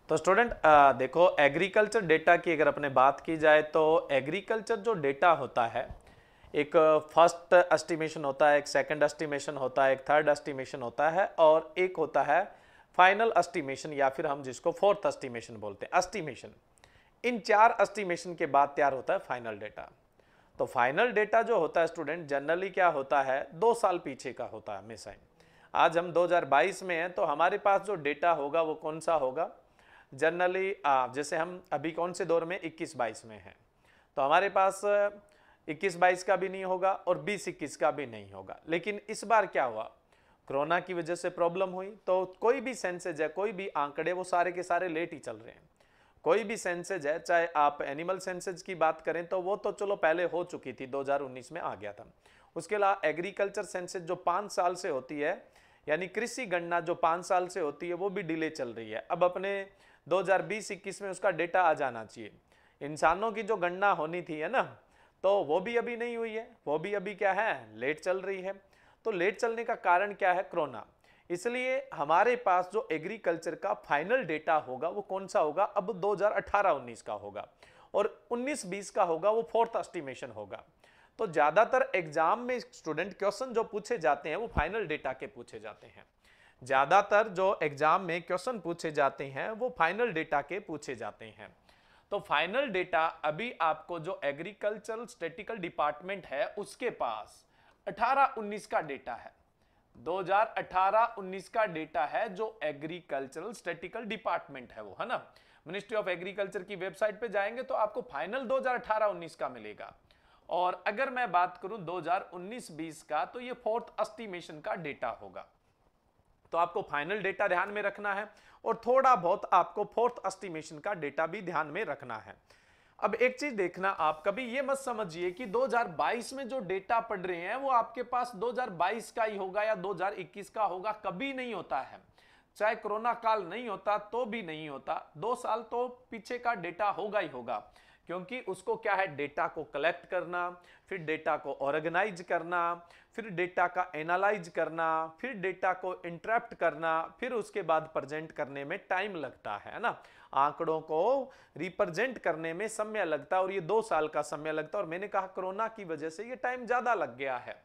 तो स्टूडेंट देखो, agriculture data की अगर अपने बात की जाए तो एग्रीकल्चर जो डेटा होता है, एक फर्स्ट एस्टिमेशन होता है, एक सेकंड एस्टिमेशन होता है, एक थर्ड एस्टिमेशन होता है और एक होता है फाइनल एस्टिमेशन या फिर हम जिसको फोर्थ एस्टिमेशन बोलते हैं एस्टिमेशन। इन चार एस्टिमेशन के बाद तैयार होता है फाइनल डेटा। तो फाइनल डेटा जो होता है स्टूडेंट जनरली क्या होता है, 2 साल पीछे का होता है हमेशा ही। आज हम 2022 में हैं तो हमारे पास जो डेटा होगा वो कौन सा होगा जनरली, जैसे हम अभी कौन से दौर में 21-22 में हैं, तो हमारे पास 21-22 का भी नहीं होगा और 20-21 का भी नहीं होगा। लेकिन इस बार क्या हुआ, कोरोना की वजह से प्रॉब्लम हुई, तो कोई भी सेंसेज है, कोई भी आंकड़े, वो सारे के सारे लेट ही चल रहे हैं। कोई भी सेंसेज है, चाहे आप एनिमल सेंसेज की बात करें तो वो तो चलो पहले हो चुकी थी, 2019 में आ गया था। उसके अलावा एग्रीकल्चर सेंसेज जो 5 साल से होती है, यानी कृषि गणना जो 5 साल से होती है, वो भी डिले चल रही है। अब अपने 2020-21 में उसका डेटा आ जाना चाहिए। इंसानों की जो गणना होनी थी है ना, तो वो भी अभी नहीं हुई है, वो भी अभी क्या है, लेट चल रही है। तो लेट चलने का कारण क्या है, कोरोना। इसलिए हमारे पास जो एग्रीकल्चर का फाइनल डेटा होगा वो कौन सा होगा, अब 2018-19 का होगा और 19-20 का होगा वो फोर्थ एस्टिमेशन होगा। तो ज्यादातर एग्जाम में स्टूडेंट क्वेश्चन जो पूछे जाते हैं वो फाइनल डेटा के पूछे जाते हैं। ज्यादातर जो एग्जाम में क्वेश्चन पूछे जाते हैं वो फाइनल डेटा के पूछे जाते हैं। तो फाइनल डेटा अभी आपको जो एग्रीकल्चरल स्टैटिस्टिकल डिपार्टमेंट है उसके पास 18-19 का डेटा है, 2018-19 का डेटा है जो एग्रीकल्चरल स्टैटिस्टिकल डिपार्टमेंट है वो, है ना। मिनिस्ट्री ऑफ एग्रीकल्चर की वेबसाइट पे जाएंगे तो आपको फाइनल 2018-19 का मिलेगा। और अगर मैं बात करूं 2019-20 का, तो ये फोर्थ एस्टिमेशन का डेटा होगा। तो आपको फाइनल डेटा ध्यान में रखना है और थोड़ा बहुत आपको फोर्थ एस्टिमेशन का डेटा भी ध्यान में रखना है। अब एक चीज देखना, आप कभी ये मत समझिए कि 2022 में जो डेटा पढ़ रहे हैं वो आपके पास 2022 का ही होगा या 2021 का होगा, कभी नहीं होता है। चाहे कोरोना काल नहीं होता तो भी नहीं होता, 2 साल तो पीछे का डेटा होगा ही होगा। क्योंकि उसको क्या है, डेटा को कलेक्ट करना, फिर डेटा को ऑर्गेनाइज करना, फिर डेटा का एनालाइज करना, फिर डेटा को इंटरप्ट करना, फिर उसके बाद प्रेजेंट करने में टाइम लगता है ना। आंकड़ों को रिप्रेजेंट करने में समय लगता है और ये 2 साल का समय लगता है। और मैंने कहा कोरोना की वजह से ये टाइम ज्यादा लग गया है।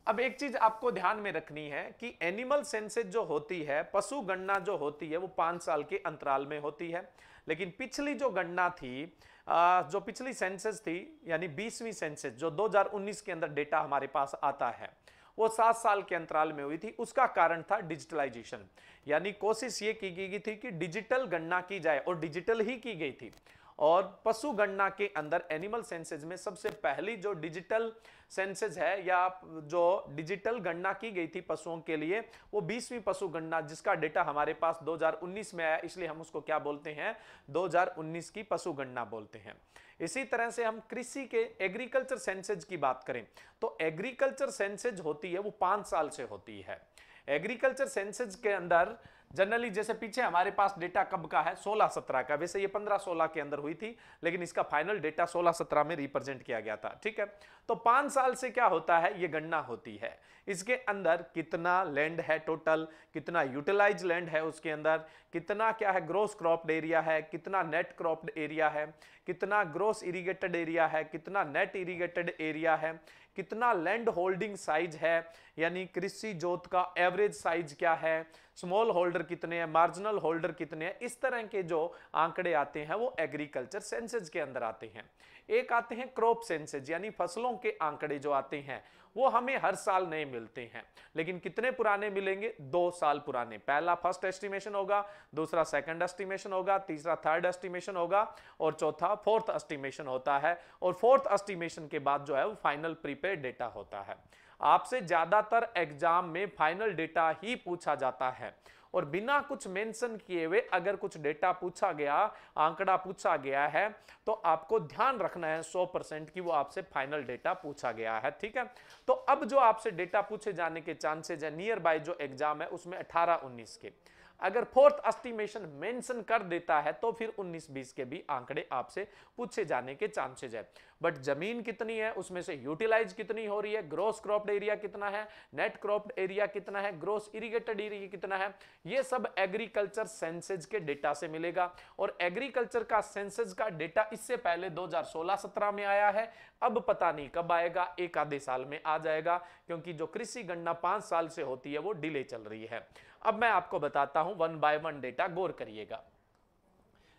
अब एक चीज आपको ध्यान में रखनी है कि एनिमल सेंसेज जो होती है, पशु गणना जो होती है, वो 5 साल के अंतराल में होती है। लेकिन पिछली जो गणना थी, जो पिछली सेंसस थी, यानी 20वीं सेंसस जो 2019 के अंदर डेटा हमारे पास आता है, वो 7 साल के अंतराल में हुई थी। उसका कारण था डिजिटलाइजेशन, यानी कोशिश ये की गई थी कि डिजिटल गणना की जाए और डिजिटल ही की गई थी। और पशु गणना के अंदर एनिमल सेंसस में सबसे पहली जो डिजिटल सेंसस है या जो डिजिटल गणना की गई थी पशुओं के लिए, वो 20वीं पशु गणना, जिसका डेटा हमारे पास 2019 में आया, इसलिए हम उसको क्या बोलते हैं, 2019 की पशु गणना बोलते हैं। इसी तरह से हम कृषि के एग्रीकल्चर सेंसस की बात करें तो एग्रीकल्चर सेंसस होती है वो 5 साल से होती है। एग्रीकल्चर सेंसस के अंदर जनरली जैसे पीछे हमारे पास डेटा कब का है, 16-17 का, वैसे ये 15-16 के अंदर हुई थी, लेकिन इसका फाइनल डेटा 16-17 में रिप्रेजेंट किया गया था, ठीक है। तो 5 साल से क्या होता है, ये गणना होती है। इसके अंदर कितना लैंड है टोटल, कितना यूटिलाइज लैंड है, उसके अंदर कितना क्या है, ग्रोस क्रॉप्ड एरिया है, कितना नेट क्रॉप्ड एरिया है, कितना ग्रोस इरिगेटेड एरिया है, कितना नेट इरिगेटेड एरिया है, कितना लैंड होल्डिंग साइज है, यानी कृषि जोत का एवरेज साइज क्या है, स्मॉल होल्डर कितने हैं, मार्जिनल होल्डर कितने हैं। इस तरह के जो आंकड़े आते हैं वो एग्रीकल्चर सेंसस के अंदर आते हैं। एक आते हैं क्रॉप सेंसस, यानी फसलों के आंकड़े जो आते हैं वो हमें हर साल नए मिलते हैं। लेकिन कितने पुराने मिलेंगे, 2 साल पुराने। पहला फर्स्ट एस्टिमेशन होगा, दूसरा सेकंड एस्टिमेशन होगा, तीसरा थर्ड एस्टिमेशन होगा और चौथा फोर्थ एस्टिमेशन होता है। और फोर्थ एस्टिमेशन के बाद जो है वो फाइनल प्रीपेड डेटा होता है। आपसे ज्यादातर एग्जाम में फाइनल डेटा ही पूछा जाता है और बिना कुछ मेंशन किए हुए अगर कुछ डेटा पूछा गया, आंकड़ा पूछा गया है, तो आपको ध्यान रखना है 100% कि वो आपसे फाइनल डेटा पूछा गया है, ठीक है। तो अब जो आपसे डेटा पूछे जाने के चांसेस है नियर बाय जो एग्जाम है उसमें 18-19 के, अगर फोर्थ एस्टिमेशन मेंशन कर देता है तो फिर 19-20 के भी आंकड़े आपसे पूछे जाने के चांसेस है। बट जमीन कितनी है, उसमें से यूटिलाइज कितनी हो रही है, ग्रोस क्रॉप्ड एरिया कितना है, नेट क्रॉप्ड एरिया कितना है, ग्रोस इरिगेटेड एरिया कितना है, ये सब एग्रीकल्चर सेंसस के डेटा से मिलेगा। और एग्रीकल्चर का सेंसस का डेटा इससे पहले 2016-17 में आया है, अब पता नहीं कब आएगा, एक आधे साल में आ जाएगा, क्योंकि जो कृषि गणना 5 साल से होती है वो डिले चल रही है। अब मैं आपको बताता हूं 1 बाय 1 डेटा, गौर करिएगा।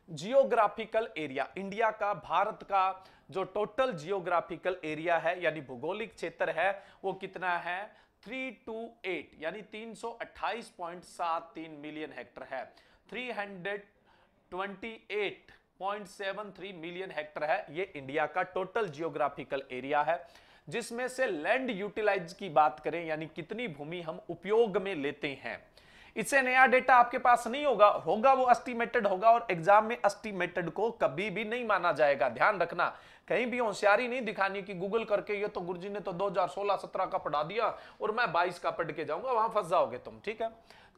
जियोग्राफिकल एरिया, इंडिया का, भारत का जो टोटल जियोग्राफिकल एरिया है यानी भौगोलिक क्षेत्र है वो कितना है, 328 यानी 328.73 मिलियन हेक्टर है। 328.73 मिलियन हेक्टर है, ये इंडिया का टोटल जियोग्राफिकल एरिया है। जिसमें से लैंड यूटिलाइज की बात करें यानी कितनी भूमि हम उपयोग में लेते हैं, इससे नया डेटा आपके पास नहीं होगा, वो एस्टिमेटेड होगा, और एग्जाम में एस्टिमेटेड को कभी भी नहीं माना जाएगा। ध्यान रखना, कहीं भी होशियारी नहीं दिखानी कि गूगल करके ये तो गुरुजी ने तो 2016-17 का पढ़ा दिया और मैं 22 का पढ़ के जाऊंगा, वहां फंस जाओगे तुम, ठीक है।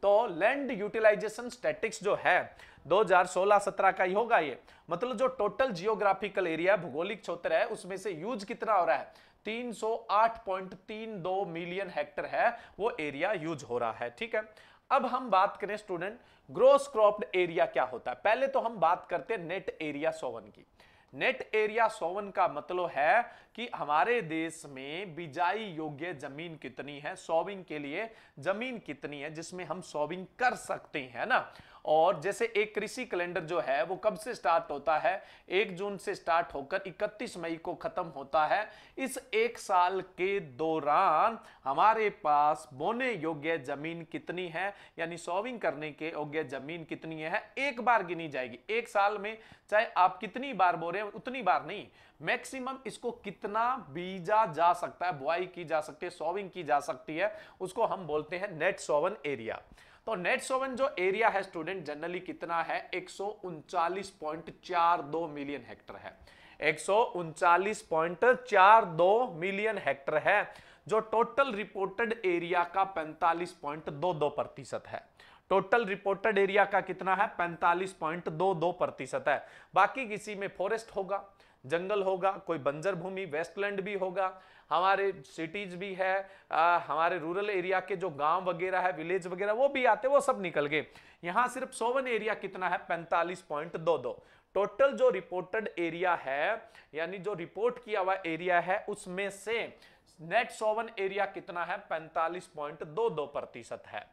तो लैंड यूटिलाइजेशन स्टैटिक्स जो है 2016-17 का ही होगा ये, मतलब जो टोटल जियोग्राफिकल एरिया भौगोलिक क्षेत्र है उसमें से यूज कितना हो रहा है, 308.32 मिलियन हेक्टर है वो एरिया यूज हो रहा है, ठीक है। अब हम बात करें स्टूडेंट ग्रोस क्रॉप्ड एरिया क्या होता है। पहले तो हम बात करते हैं नेट एरिया सोवन की। नेट एरिया सोवन का मतलब है कि हमारे देश में बिजाई योग्य जमीन कितनी है, सोविंग के लिए जमीन कितनी है जिसमें हम सोविंग कर सकते हैं ना। और जैसे एक कृषि कैलेंडर जो है वो कब से स्टार्ट होता है, 1 जून से स्टार्ट होकर 31 मई को खत्म होता है। इस एक साल के दौरान हमारे पास बोने योग्य जमीन कितनी है यानी सोविंग करने के योग्य जमीन कितनी है, एक बार गिनी जाएगी। एक साल में चाहे आप कितनी बार बो रहे हैं उतनी बार नहीं, मैक्सिमम इसको कितना बीजा जा सकता है, बुआई की जा सकती है, सोविंग की जा सकती है, उसको हम बोलते हैं नेट सोवन एरिया। तो नेट सोवन जो एरिया है स्टूडेंट जनरली कितना है, 139.42 मिलियन हेक्टर है। 139.42 मिलियन हेक्टर है, जो टोटल रिपोर्टेड एरिया का 45.22% है। टोटल रिपोर्टेड एरिया का कितना है, 45.22% है। बाकी किसी में फॉरेस्ट होगा, जंगल होगा, कोई बंजर भूमि वेस्टलैंड भी होगा, हमारे सिटीज भी है, हमारे रूरल एरिया के जो गांव वगैरह है, विलेज वगैरह वो भी आते, वो सब निकल गए। यहां सिर्फ सोवन एरिया कितना है, 45.22। टोटल जो रिपोर्टेड एरिया है यानी जो रिपोर्ट किया हुआ एरिया है उसमें से नेट सोवन एरिया कितना है, 45.22% है।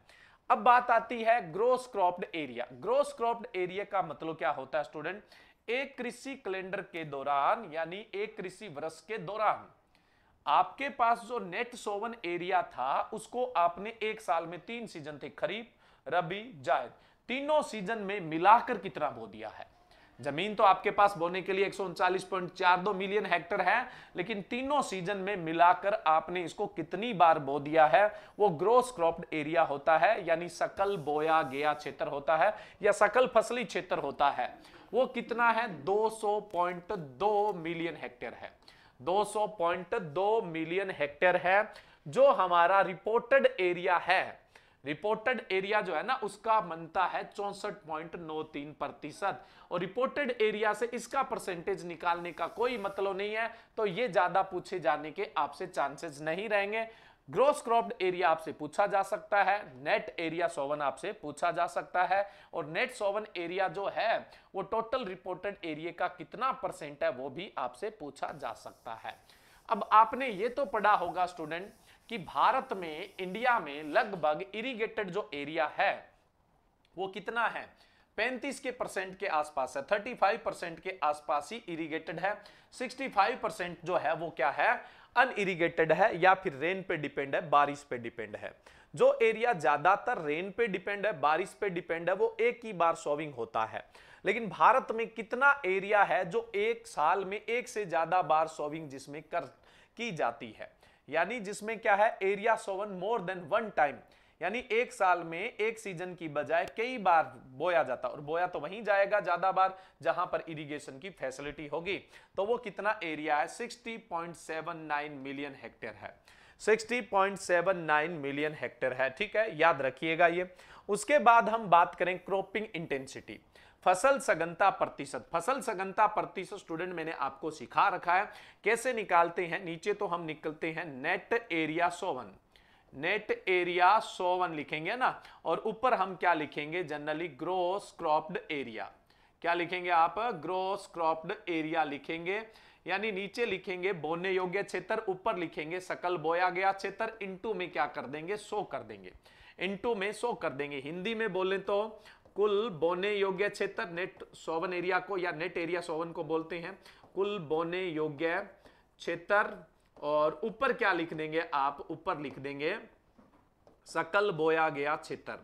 अब बात आती है gross cropped area. Gross cropped area का मतलब क्या होता है स्टूडेंट, एक कृषि कैलेंडर के दौरान यानी एक कृषि वर्ष के दौरान आपके पास जो नेट सोवन एरिया था उसको आपने एक साल में 3 सीजन थे, खरीफ, रबी, जायद, तीनों सीजन में मिलाकर कितना बो दिया है। जमीन तो आपके पास बोने के लिए 139.42 मिलियन हेक्टर है, लेकिन तीनों सीजन में मिलाकर आपने इसको कितनी बार बो दिया है, वो ग्रोस क्रॉप्ड एरिया होता है, यानी सकल बोया गया क्षेत्र होता है या सकल फसली क्षेत्र होता है। वो कितना है, 200.2 मिलियन हेक्टेयर है। 200.2 मिलियन हेक्टेयर है जो हमारा रिपोर्टेड एरिया है। रिपोर्टेड एरिया जो है ना उसका बनता है 64.93%, और रिपोर्टेड एरिया से इसका परसेंटेज निकालने का कोई मतलब नहीं है, तो ये ज्यादा पूछे जाने के आपसे चांसेस नहीं रहेंगे। ग्रोस क्रॉप्ड एरिया आपसे पूछा जा सकता है, नेट एरिया सोवन आपसे पूछा जा सकता है, और नेट सोवन एरिया जो है वो टोटल रिपोर्टेड एरिया का कितना परसेंट है वो भी आपसे पूछा जा सकता है। अब आपने ये तो पढ़ा होगा स्टूडेंट कि भारत में, इंडिया में लगभग इरिगेटेड जो एरिया है वो कितना है, 35% के आसपास है, 35% के आसपास ही इरिगेटेड है। 65% जो है वो क्या है, अनइरिगेटेड है या फिर रेन पे डिपेंड है, बारिश पे डिपेंड है। जो एरिया ज्यादातर रेन पे डिपेंड है, बारिश पे डिपेंड है, वो एक ही बार सोविंग होता है। लेकिन भारत में कितना एरिया है जो एक साल में एक से ज्यादा बार सोविंग जिसमें की जाती है, यानी जिसमें क्या है, एरिया सोवन मोर देन 1 टाइम, यानी एक साल में एक सीजन की बजाय कई बार बोया जाता, और बोया तो वहीं जाएगा ज्यादा बार जहां पर इरिगेशन की फैसिलिटी होगी। तो वो कितना एरिया है, 60.79 मिलियन हेक्टेयर है। 60.79 मिलियन हेक्टेयर है, ठीक है, याद रखिएगा ये। उसके बाद हम बात करें क्रॉपिंग इंटेंसिटी, फसल सघनता प्रतिशत। फसल सघनता प्रतिशत स्टूडेंट मैंने आपको सिखा रखा है कैसे निकालते हैं। नीचे तो हम निकलते हैं नेट एरिया सोवन, नेट एरिया सोवन लिखेंगे ना, और ऊपर हम क्या लिखेंगे जनरली, ग्रोस क्रॉप्ड एरिया। क्या लिखेंगे आप, ग्रोस क्रॉप्ड एरिया लिखेंगे, यानी नीचे लिखेंगे बोने योग्य क्षेत्र, ऊपर लिखेंगे सकल बोया गया क्षेत्र, इनटू में क्या कर देंगे, 100 कर देंगे, इनटू में 100 कर देंगे। हिंदी में बोले तो कुल बोने योग्य क्षेत्र, नेट सोवन एरिया को या नेट एरिया सोवन को बोलते हैं कुल बोने योग्य क्षेत्र, और ऊपर क्या लिख देंगे आप, ऊपर लिख देंगे सकल बोया गया क्षेत्र,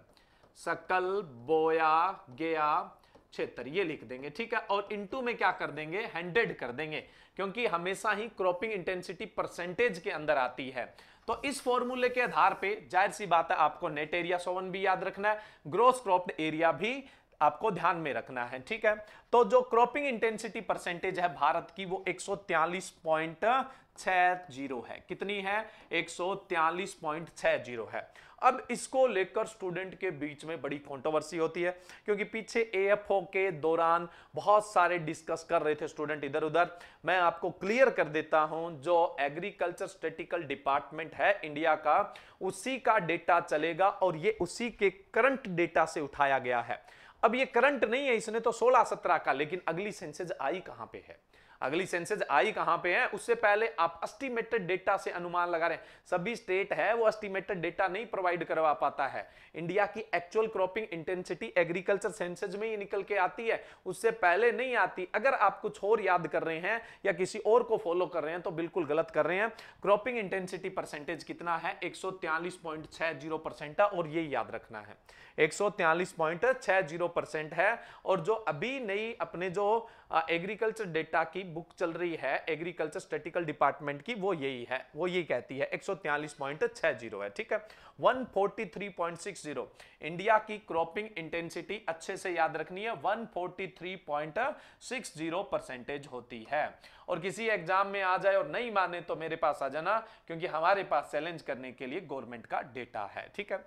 सकल बोया गया क्षेत्र, ये लिख देंगे, ठीक है। और इनटू में क्या कर देंगे, 100 कर देंगे, क्योंकि हमेशा ही क्रॉपिंग इंटेंसिटी परसेंटेज के अंदर आती है। तो इस फॉर्मूले के आधार पे जाहिर सी बात है आपको नेट एरिया सोवन भी याद रखना है, ग्रोस क्रॉप्ड एरिया भी आपको ध्यान में रखना है, ठीक है। तो जो क्रॉपिंग इंटेंसिटी परसेंटेज है भारत की वो 143.60 है। कितनी है, 143.60 है। अब इसको लेकर स्टूडेंट के बीच में बड़ी कंट्रोवर्सी होती है, क्योंकि पीछे एएफओ के दौरान बहुत सारे डिस्कस कर रहे थे स्टूडेंट इधर उधर। मैं आपको क्लियर कर देता हूं, जो एग्रीकल्चर स्टैटिस्टिकल डिपार्टमेंट है इंडिया का, उसी का डेटा चलेगा, और ये उसी के करंट डेटा से उठाया गया है। अब ये करंट नहीं है, इसने तो 16-17 का, लेकिन अगली सेंसस आई कहां पे है, अगली सेंसस आई कहां पे है, उससे पहले आप एस्टिमेटेड डेटा से अनुमान लगा रहे हैं। सभी स्टेट है वो एस्टिमेटेड डेटा नहीं प्रोवाइड करवा पाता है। इंडिया की actual cropping intensity agriculture census में ही निकल के आती है, उससे पहले नहीं आती। अगर आप कुछ और याद कर रहे हैं या किसी और को फॉलो कर रहे हैं तो बिल्कुल गलत कर रहे हैं। क्रॉपिंग इंटेंसिटी परसेंटेज कितना है, 143.60% है, और ये याद रखना है 143.60% है। और जो अभी नई अपने जो एग्रीकल्चर डेटा की बुक चल रही है एग्रीकल्चर स्टैटिस्टिकल डिपार्टमेंट की, वो यही है, वो यही कहती है 143.60 है, ठीक है। 143.60 इंडिया की क्रॉपिंग इंटेंसिटी अच्छे से याद रखनी है, 143.60% होती है। और किसी एग्जाम में आ जाए और नहीं माने तो मेरे पास आ जाना, क्योंकि हमारे पास चैलेंज करने के लिए गवर्नमेंट का डेटा है, ठीक है।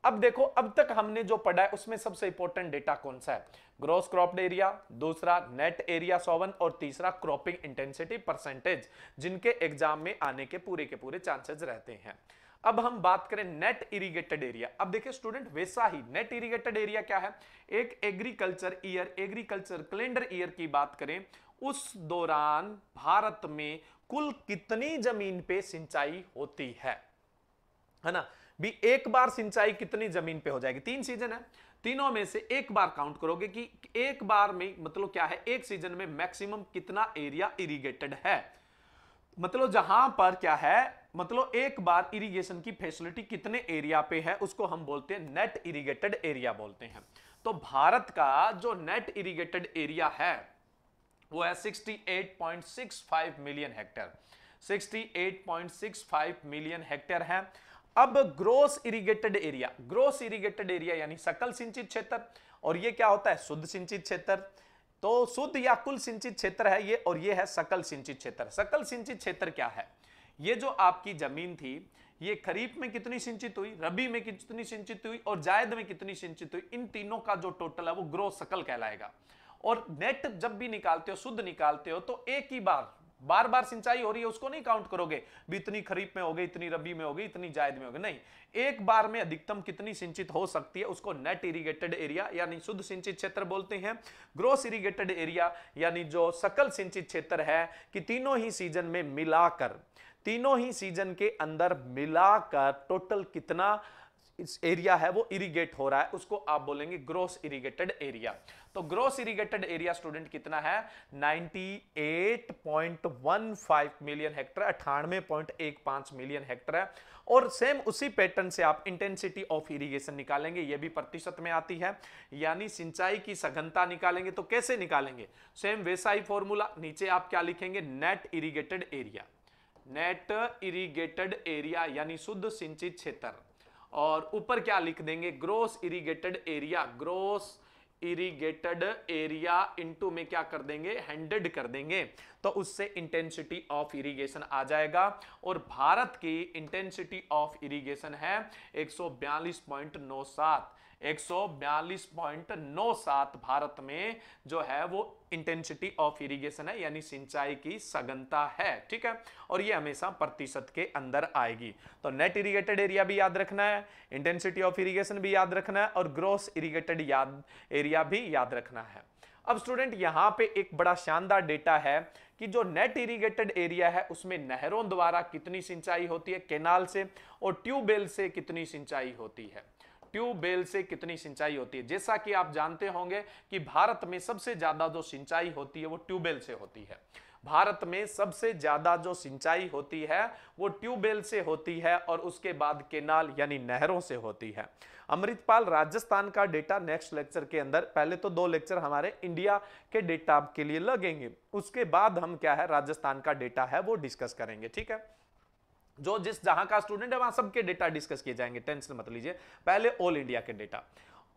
अब देखो, अब तक हमने जो पढ़ा है उसमें सबसे इंपॉर्टेंट डेटा कौन सा है, ग्रोस क्रॉप्ड एरिया, दूसरा नेट एरिया सोवन, और तीसरा क्रॉपिंग इंटेंसिटी परसेंटेज, जिनके एग्जाम में आने के पूरे चांसेस रहते हैं। अब हम बात करें नेट इरिगेटेड एरिया। अब देखिए स्टूडेंट, वैसा ही नेट इरिगेटेड एरिया क्या है, एक agriculture year, agriculture calendar year की बात करें, उस दौरान भारत में कुल कितनी जमीन पे सिंचाई होती है ना। भी एक बार सिंचाई कितनी जमीन पे हो जाएगी, 3 सीजन है, तीनों में से एक बार काउंट करोगे कि एक बार में मतलब क्या है, एक सीजन में मैक्सिमम कितना एरिया इरिगेटेड है, मतलब जहां पर क्या है, मतलब एक बार इरिगेशन की फैसिलिटी कितने एरिया पे है, उसको हम बोलते हैं नेट इरिगेटेड एरिया बोलते हैं। तो भारत का जो नेट इरिगेटेड एरिया है वो है 68.65 मिलियन हेक्टेयर, 68.65 मिलियन हेक्टेयर है। अब gross irrigated area, gross irrigated area यानी सकल सिंचित क्षेत्र, और ये क्या होता है, शुद्ध सिंचित क्षेत्र। तो शुद्ध या कुल सिंचित क्षेत्र है ये, और ये है सकल सिंचित क्षेत्र। सकल सिंचित क्षेत्र क्या है, ये जो आपकी जमीन थी, ये खरीफ में कितनी सिंचित हुई, रबी में कितनी सिंचित हुई, और जायद में कितनी सिंचित हुई, इन तीनों का जो टोटल है वो ग्रोस सकल कहलाएगा। और नेट जब भी निकालते हो, शुद्ध निकालते हो, तो एक ही बार बार सिंचाई हो रही है उसको नहीं काउंट करोगे, भी इतनी खरीफ में हो गई, इतनी रबी में हो गई, इतनी जायद में हो गई, नहीं, एक बार में अधिकतम कितनी सिंचित हो सकती है उसको नेट इरिगेटेड एरिया यानी शुद्ध सिंचित क्षेत्र बोलते हैं। ग्रोस इरिगेटेड एरिया यानी जो सकल सिंचित क्षेत्र है कि तीनों ही सीजन में मिलाकर, तीनों ही सीजन के अंदर मिलाकर टोटल कितना इस एरिया है वो इरिगेट हो रहा है, उसको आप बोलेंगे ग्रोस इरिगेटेड एरिया। तो ग्रोस इरिगेटेड एरिया स्टूडेंट कितना है, 98.15 मिलियन हेक्टेयर, 98.15 मिलियन हेक्टेयर है। और सेम उसी पैटर्न से आप इंटेंसिटी ऑफ इरिगेशन निकालेंगे, ये भी प्रतिशत में आती है, यानी सिंचाई की सघनता निकालेंगे। तो कैसे निकालेंगे, सेम वैसा ही फॉर्मूला, नीचे आप क्या लिखेंगे, net irrigated area, net irrigated area यानी शुद्ध सिंचित क्षेत्र, और ऊपर क्या लिख देंगे, gross irrigated area, gross irrigated area into में क्या कर देंगे, 100 कर देंगे, तो उससे इंटेंसिटी ऑफ इरिगेशन आ जाएगा। और भारत की इंटेंसिटी ऑफ इरिगेशन है 142.97, 142.97 भारत में जो है वो इंटेंसिटी ऑफ इरिगेशन है, यानी सिंचाई की सघनता है। ठीक है, और ये हमेशा प्रतिशत के अंदर आएगी। तो नेट इरिगेटेड एरिया भी याद रखना है, इंटेंसिटी ऑफ इरिगेशन भी याद रखना है, और ग्रॉस इरिगेटेड एरिया भी याद रखना है। अब स्टूडेंट यहां पे एक बड़ा शानदार डेटा है कि जो नेट इरिगेटेड एरिया है उसमें नहरों द्वारा कितनी सिंचाई होती है, केनाल से, और ट्यूबवेल से कितनी सिंचाई होती है, ट्यूबवेल से कितनी सिंचाई होती है। जैसा कि आप जानते होंगे कि भारत में सबसे ज्यादा जो सिंचाई होती है वो ट्यूबवेल से होती है। भारत में सबसे ज्यादा जो सिंचाई होती है वो ट्यूबवेल से होती है, और उसके बाद केनाल यानी नहरों से होती है। अमृतपाल राजस्थान का डेटा नेक्स्ट लेक्चर के अंदर, पहले तो 2 लेक्चर हमारे इंडिया के डेटा के लिए लगेंगे, उसके बाद हम क्या है राजस्थान का डेटा है वो डिस्कस करेंगे। ठीक है, जो जिस जहां का स्टूडेंट है वहां सबके डेटा डिस्कस किए जाएंगे, टेंशन मत लीजिए। पहले ऑल इंडिया के डेटा,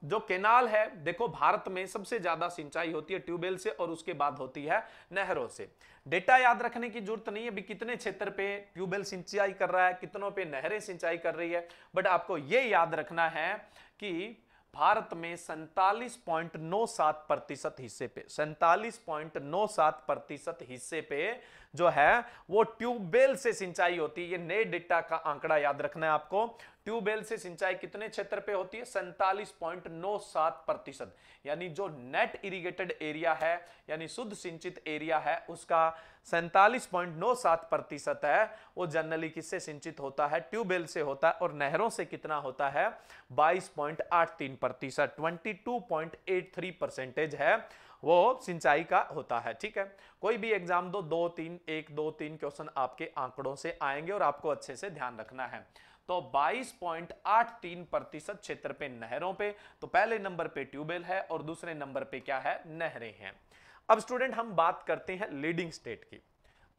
जो केनाल है, देखो भारत में सबसे ज्यादा सिंचाई होती है ट्यूबवेल से, और उसके बाद होती है नहरों से। डेटा याद रखने की जरूरत नहीं है भी कितने क्षेत्र पे ट्यूबवेल सिंचाई कर रहा है, कितनों पे नहरें सिंचाई कर रही है, बट आपको यह याद रखना है कि भारत में 47.97% हिस्से पे, 47.97% हिस्से पे जो है वो ट्यूबवेल से सिंचाई होती है। ये नए डेटा का आंकड़ा याद रखना है आपको। ट्यूबवेल से सिंचाई कितने क्षेत्र पे होती है, 47.97%, यानी जो नेट इरिगेटेड एरिया है यानी शुद्ध सिंचित एरिया है उसका 47.97% है वो जनरली किससे सिंचित होता है, ट्यूबवेल से होता है। और नहरों से कितना होता है, 22.83%, 22.83% है वो सिंचाई का होता है। ठीक है, कोई भी एग्जाम दो, 1 2 3 क्वेश्चन आपके आंकड़ों से आएंगे और आपको अच्छे से ध्यान रखना है। तो 22.83% क्षेत्र पे नहरों पे, तो पहले नंबर पे ट्यूबवेल है और दूसरे नंबर पे क्या है, नहरें हैं। अब स्टूडेंट हम बात करते हैं लीडिंग स्टेट की।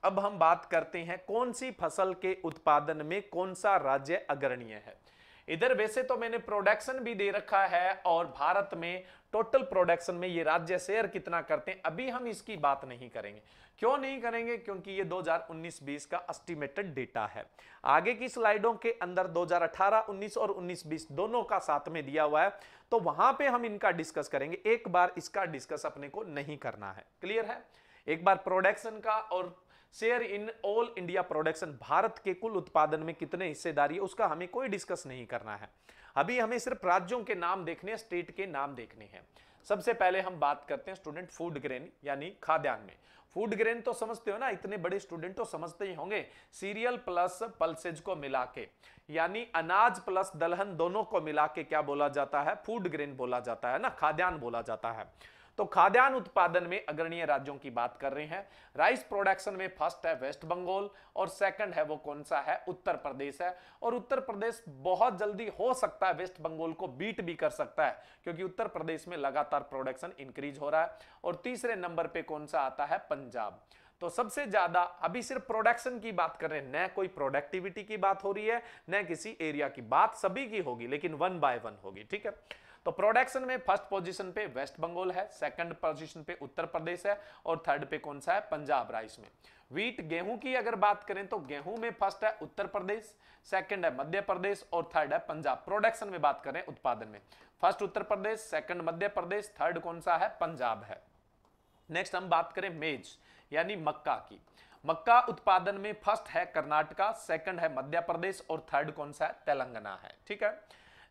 अब हम बात करते हैं कौन सी फसल के उत्पादन में कौन सा राज्य अग्रणीय है। इधर वैसे तो मैंने प्रोडक्शन भी दे रखा है और भारत में टोटल प्रोडक्शन में ये राज्य शेयर कितना करते हैं, अभी हम इसकी बात नहीं करेंगे। क्यों नहीं करेंगे, क्योंकि ये 2019-20 का एस्टिमेटेड डेटा है। आगे की स्लाइडों के अंदर 2018-19 और 19-20 दोनों का साथ में दिया हुआ है, तो वहां पे हम इनका डिस्कस करेंगे। एक बार इसका डिस्कस अपने को नहीं करना है, क्लियर है। एक बार प्रोडक्शन का और share in all India production, Bharat के कुल उत्पादन में कितने हिस्सेदारी है उसका हमें कोई डिस्कस नहीं करना है। अभी हमें सिर्फ राज्यों के नाम देखने हैं, स्टेट के नाम देखने हैं। सबसे पहले हम बात करते हैं स्टूडेंट फूड ग्रेन यानी खाद्यान्न में। फूड ग्रेन तो समझते हो ना, इतने बड़े स्टूडेंट तो समझते ही होंगे, सीरियल प्लस पल्सेज को मिला के यानी अनाज प्लस दलहन दोनों को मिला के क्या बोला जाता है, फूड ग्रेन बोला जाता है ना, खाद्यान्न बोला जाता है। तो खाद्यान्न उत्पादन में अग्रणीय राज्यों की बात कर रहे हैं। राइस प्रोडक्शन में फर्स्ट है वेस्ट बंगाल और सेकंड है वो कौन सा है, उत्तर प्रदेश है। और उत्तर प्रदेश बहुत जल्दी हो सकता है वेस्ट बंगाल को बीट भी कर सकता है, क्योंकि उत्तर प्रदेश में लगातार प्रोडक्शन इंक्रीज हो रहा है। और तीसरे नंबर पे कौन सा आता है, पंजाब। तो सबसे ज्यादा अभी सिर्फ प्रोडक्शन की बात कर रहे हैं, न कोई प्रोडक्टिविटी की बात हो रही है न किसी एरिया की। बात सभी की होगी लेकिन 1 बाय 1 होगी। ठीक है, तो प्रोडक्शन में फर्स्ट पोजीशन पे वेस्ट बंगाल है, सेकंड पोजीशन पे उत्तर प्रदेश है और थर्ड पे कौन सा है, पंजाब। राइस में व्हीट गेहूं की अगर बात करें तो गेहूं में फर्स्ट है उत्तर प्रदेश, सेकंड है मध्य प्रदेश और थर्ड है पंजाब। प्रोडक्शन में बात करें उत्पादन में first Uttar Pradesh, second Madhya Pradesh, third कौन सा है, पंजाब है। नेक्स्ट हम बात करें मेज यानी मक्का की। मक्का उत्पादन में फर्स्ट है कर्नाटका, सेकंड है मध्य प्रदेश और थर्ड कौन सा है, तेलंगाना है। ठीक है,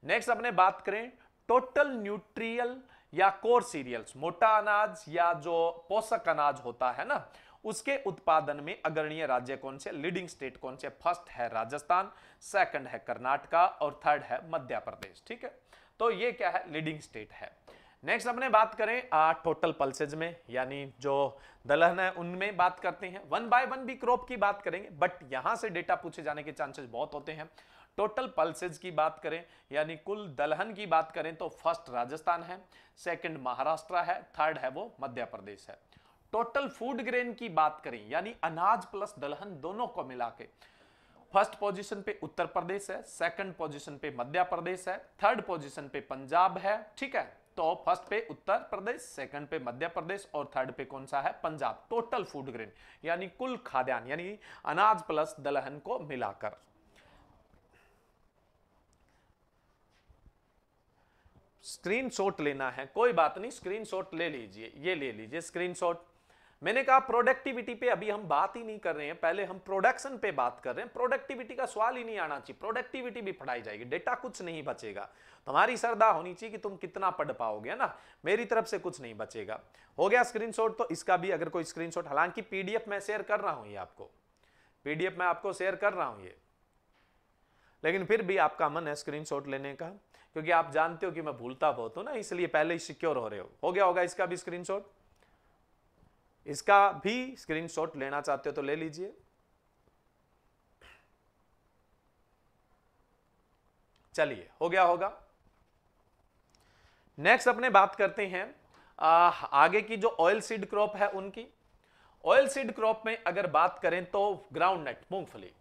नेक्स्ट अपने बात करें टोटल न्यूट्रियल या कोर सीरियल्स, मोटा अनाज या जो पोषक अनाज होता है ना, उसके उत्पादन में अग्रणीय राज्य कौन से, लीडिंग स्टेट कौन से, फर्स्ट है राजस्थान, सेकंड है कर्नाटका और थर्ड है मध्य प्रदेश। ठीक है, तो ये क्या है, लीडिंग स्टेट है। नेक्स्ट अपने बात करें टोटल पल्सेज में यानी जो दलहन है उनमें बात करते हैं। 1 बाय 1 भी क्रॉप की बात करेंगे, बट यहां से डेटा पूछे जाने के चांसेस बहुत होते हैं। टोटल पल्सेज की बात करें यानी कुल दलहन की बात करें तो फर्स्ट राजस्थान है, सेकंड महाराष्ट्र है, थर्ड है वो मध्य प्रदेश है। टोटल फूड ग्रेन की बात करें यानी अनाज प्लस दलहन दोनों को मिला के फर्स्ट पोजीशन पे उत्तर प्रदेश है, सेकंड पोजीशन पे मध्य प्रदेश है, थर्ड पोजीशन पे पंजाब है। ठीक है, तो फर्स्ट पे उत्तर प्रदेश, सेकंड पे मध्य प्रदेश और थर्ड पे कौन सा है, पंजाब। टोटल फूड ग्रेन यानी कुल खाद्यान्न यानी अनाज प्लस दलहन को मिलाकर। स्क्रीनशॉट लेना है, कोई बात नहीं, स्क्रीनशॉट ले लीजिए, ये ले लीजिए स्क्रीनशॉट। मैंने कहा प्रोडक्टिविटी पे अभी हम बात ही नहीं कर रहे हैं, पहले हम प्रोडक्शन पे बात कर रहे हैं। प्रोडक्टिविटी का सवाल ही नहीं आना चाहिए, प्रोडक्टिविटी भी पढ़ाई जाएगी, डेटा कुछ नहीं बचेगा। तुम्हारी श्रद्धा होनी चाहिए कि तुम कितना पढ़ पाओगे ना, मेरी तरफ से कुछ नहीं बचेगा। हो गया स्क्रीनशॉट, तो इसका भी अगर कोई स्क्रीनशॉट, हालांकि पीडीएफ मैं शेयर कर रहा हूं, ये आपको पीडीएफ मैं आपको शेयर कर रहा हूं ये, लेकिन फिर भी आपका मन है स्क्रीनशॉट लेने का, क्योंकि आप जानते हो कि मैं भूलता बहुत हूं ना, इसलिए पहले ही सिक्योर हो रहे हो। हो गया होगा इसका भी स्क्रीनशॉट, इसका भी स्क्रीनशॉट लेना चाहते हो तो ले लीजिए। चलिए हो गया होगा। नेक्स्ट अपने बात करते हैं आगे की जो ऑयल सीड क्रॉप है उनकी। ऑयल सीड क्रॉप में अगर बात करें तो ग्राउंडनट, मूंगफली।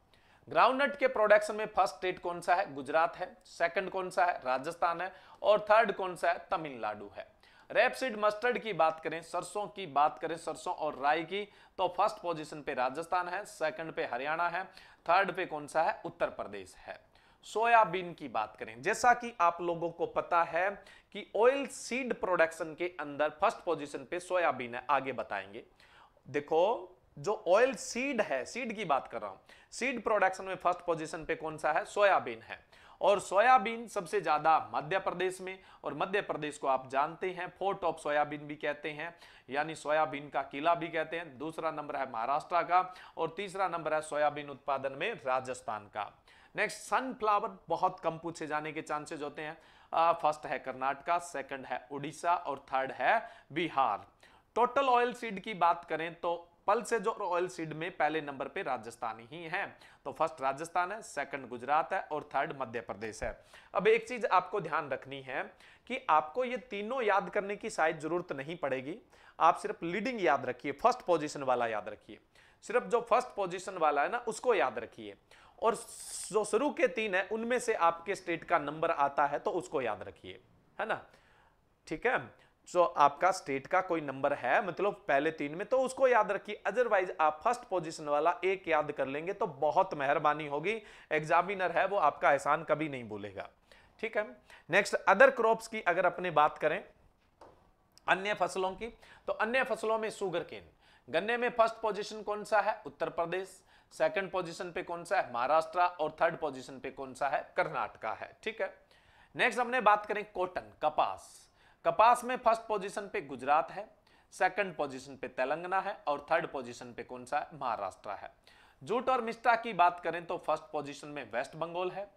ग्राउंडनट के प्रोडक्शन में फर्स्ट स्टेट कौन सा है, गुजरात है। सेकंड कौन सा है, राजस्थान है। और थर्ड कौन सा है, तमिलनाडु है। रेपसीड मस्टर्ड की बात करें, सरसों की बात करें, सरसों और राई की, तो फर्स्ट पोजीशन पे राजस्थान है, सेकंड पे हरियाणा है, थर्ड पे कौन सा है, उत्तर प्रदेश है। सोयाबीन की बात करें, जैसा कि आप लोगों को पता है कि ऑयल सीड प्रोडक्शन के अंदर फर्स्ट पोजीशन पे सोयाबीन है, आगे बताएंगे। देखो जो ऑयल सीड है, सीड की बात कर रहा हूं, सीड प्रोडक्शन में फर्स्ट पोजीशन पे कौन सा है, सोयाबीन है। और सोयाबीन सबसे ज्यादा मध्य प्रदेश में, और मध्य प्रदेश को आप जानते हैं फोर्ट ऑफ सोयाबीन भी कहते हैं, यानी सोयाबीन का किला भी कहते हैं। दूसरा नंबर है महाराष्ट्र का, और तीसरा नंबर है सोयाबीन उत्पादन में राजस्थान का। नेक्स्ट सनफ्लावर बहुत कम पूछे जाने के चांसेस होते हैं। फर्स्ट है कर्नाटका, सेकंड है उड़ीसा और थर्ड है बिहार। टोटल ऑयल सीड की बात करें तो पल्सेज और ऑयल सीड में पहले नंबर पे राजस्थान ही है, तो फर्स्ट राजस्थान है, सेकंड गुजरात है और थर्ड मध्य प्रदेश है। अब एक चीज आपको ध्यान रखनी है कि आपको ये तीनों याद करने की शायद जरूरत नहीं पड़ेगी, आप सिर्फ लीडिंग याद रखिए, फर्स्ट पोजीशन वाला याद रखिए, सिर्फ जो फर्स्ट पोजीशन वाला है ना उसको याद रखिए, और जो शुरू के तीन है उनमें से आपके स्टेट का नंबर आता है तो उसको याद रखिए, है ना, ठीक है। जो आपका स्टेट का कोई नंबर है मतलब पहले तीन में, तो उसको याद रखिए। अदरवाइज आप फर्स्ट पोजीशन वाला एक याद कर लेंगे तो बहुत मेहरबानी होगी, एग्जामिनर है वो आपका एहसान कभी नहीं भूलेगा, ठीक है। नेक्स्ट अदर क्रॉप्स की अगर अपने बात करें, अन्य फसलों की, तो अन्य फसलों में शुगर केन, गन्ने में फर्स्ट पोजीशन कौन सा है, उत्तर प्रदेश। सेकंड पोजीशन पे कौन सा है, महाराष्ट्र। और थर्ड पोजीशन पे कौन सा है, कर्नाटका है, ठीक है। नेक्स्ट हमने बात करें कॉटन, कपास। कपास में फर्स्ट पोजीशन पे गुजरात है, सेकंड पोजीशन पे तेलंगाना है और थर्ड पोजीशन पे कौन सा है, महाराष्ट्र है। जूट और मिस्टा की बात करें तो फर्स्ट पोजीशन में वेस्ट बंगाल है,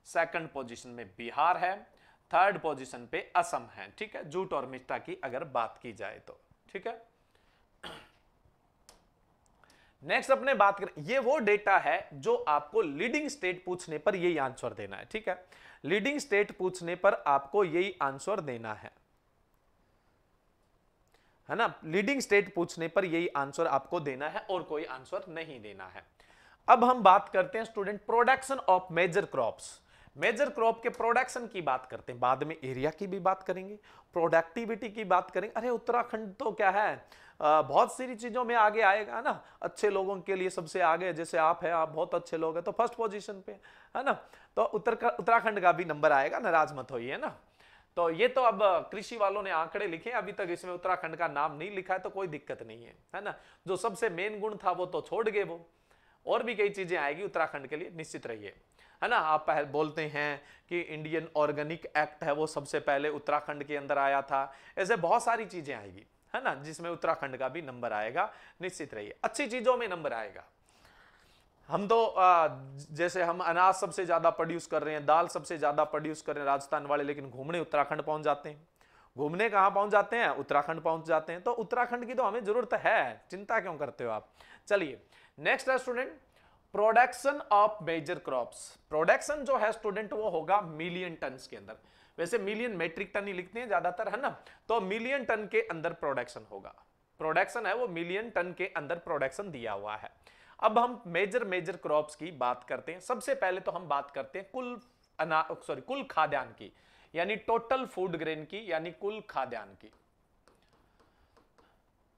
सेकंड पोजीशन में बिहार है, थर्ड पोजीशन पे असम है, ठीक है, जूट और मिस्टा की अगर बात की जाए तो, ठीक है। नेक्स्ट अपने बात करें, ये वो डेटा है जो आपको लीडिंग स्टेट पूछने पर यही आंसर देना है, ठीक है। लीडिंग स्टेट पूछने पर आपको यही आंसर देना है ना, लीडिंग स्टेट पूछने पर यही आंसर आपको देना है और कोई आंसर नहीं देना है। अब हम बात करते हैं student production of major crops. Major crop के प्रोडक्शन की बात करते हैं, बाद में एरिया की भी बात करेंगे, प्रोडक्टिविटी की बात करेंगे। अरे उत्तराखंड तो क्या है, बहुत सारी चीजों में आगे आएगा ना, अच्छे लोगों के लिए सबसे आगे, जैसे आप हैं, आप बहुत अच्छे लोग हैं तो फर्स्ट पोजीशन पे है ना, तो उत्तराखंड का भी नंबर आएगा, नाराज मत होइए ना। तो ये तो अब कृषि वालों ने आंकड़े लिखे, अभी तक इसमें उत्तराखंड का नाम नहीं लिखा है तो कोई दिक्कत नहीं है ना। जो सबसे मेन गुण था वो तो छोड़ गए वो, और भी कई चीजें आएगी उत्तराखंड के लिए, निश्चित रहिए, है ना। आप पहले बोलते हैं कि इंडियन ऑर्गेनिक एक्ट है वो सबसे पहले उत्तराखंड के अंदर आया था, ऐसे बहुत सारी चीजें आएगी, है ना, जिसमें उत्तराखंड का भी नंबर आएगा, निश्चित रहिए, अच्छी चीजों में नंबर आएगा। हम तो जैसे हम अनाज सबसे ज्यादा प्रोड्यूस कर रहे हैं, दाल सबसे ज्यादा प्रोड्यूस कर रहे हैं राजस्थान वाले, लेकिन घूमने उत्तराखंड पहुंच जाते हैं। घूमने कहां पहुंच जाते हैं, उत्तराखंड पहुंच जाते हैं। तो उत्तराखंड की तो हमें जरूरत है, चिंता क्यों करते हो आप। चलिए नेक्स्ट है student production of major crops. Production जो है स्टूडेंट वो होगा मिलियन टन के अंदर, वैसे मिलियन मेट्रिक टन ही लिखते हैं ज्यादातर, है ना, तो मिलियन टन के अंदर प्रोडक्शन होगा। प्रोडक्शन है वो मिलियन टन के अंदर प्रोडक्शन दिया हुआ है। अब हम मेजर क्रॉप्स की बात करते हैं। सबसे पहले तो हम बात करते हैं कुल खाद्यान्न की, यानी टोटल फूड ग्रेन की, यानी कुल खाद्यान्न की,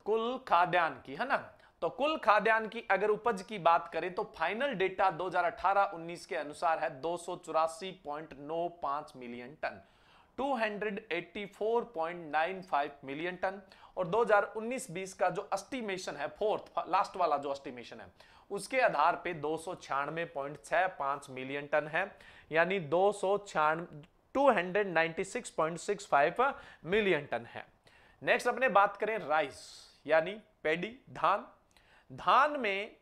कुल खाद्यान्न की, है ना। तो कुल खाद्यान्न की अगर उपज की बात करें तो फाइनल डेटा 2018-19 के अनुसार है 284.95 मिलियन टन, 284.95 मिलियन टन। और 2019-20 का जो एस्टिमेशन है, फोर्थ लास्ट वाला जो एस्टिमेशन है, उसके आधार पे 296.65 मिलियन टन है, यानी 296.65 मिलियन टन है। नेक्स्ट अपने बात करें राइस यानी पैडी, धान। धान में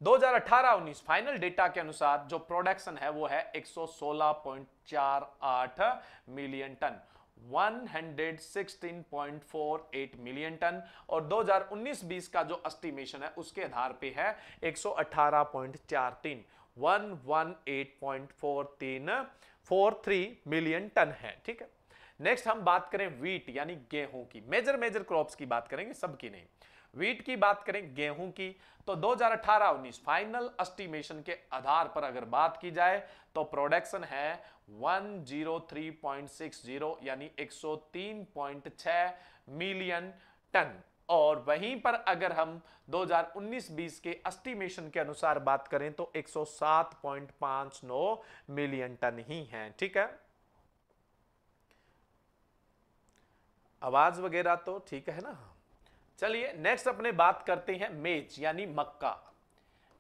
2018-19 फाइनल डेटा के अनुसार जो प्रोडक्शन है वो है 116.48 मिलियन टन, 116.48 मिलियन टन। और 2019-20 का जो एस्टिमेशन है उसके आधार पे है 118.43, 118.43 मिलियन टन है, ठीक है। नेक्स्ट हम बात करें वीट यानी गेहूं की, मेजर क्रॉप्स की बात करेंगे, सबकी नहीं। वीट की बात करें, गेहूं की, तो 2018-19 फाइनल एस्टिमेशन के आधार पर अगर बात की जाए तो प्रोडक्शन है 103.60 यानी 103.6 मिलियन टन। और वहीं पर अगर हम 2019-20 के एस्टिमेशन के अनुसार बात करें तो 107.59 मिलियन टन ही है, ठीक है। आवाज वगैरह तो ठीक है ना। चलिए नेक्स्ट अपने बात करते हैं मेज यानी मक्का,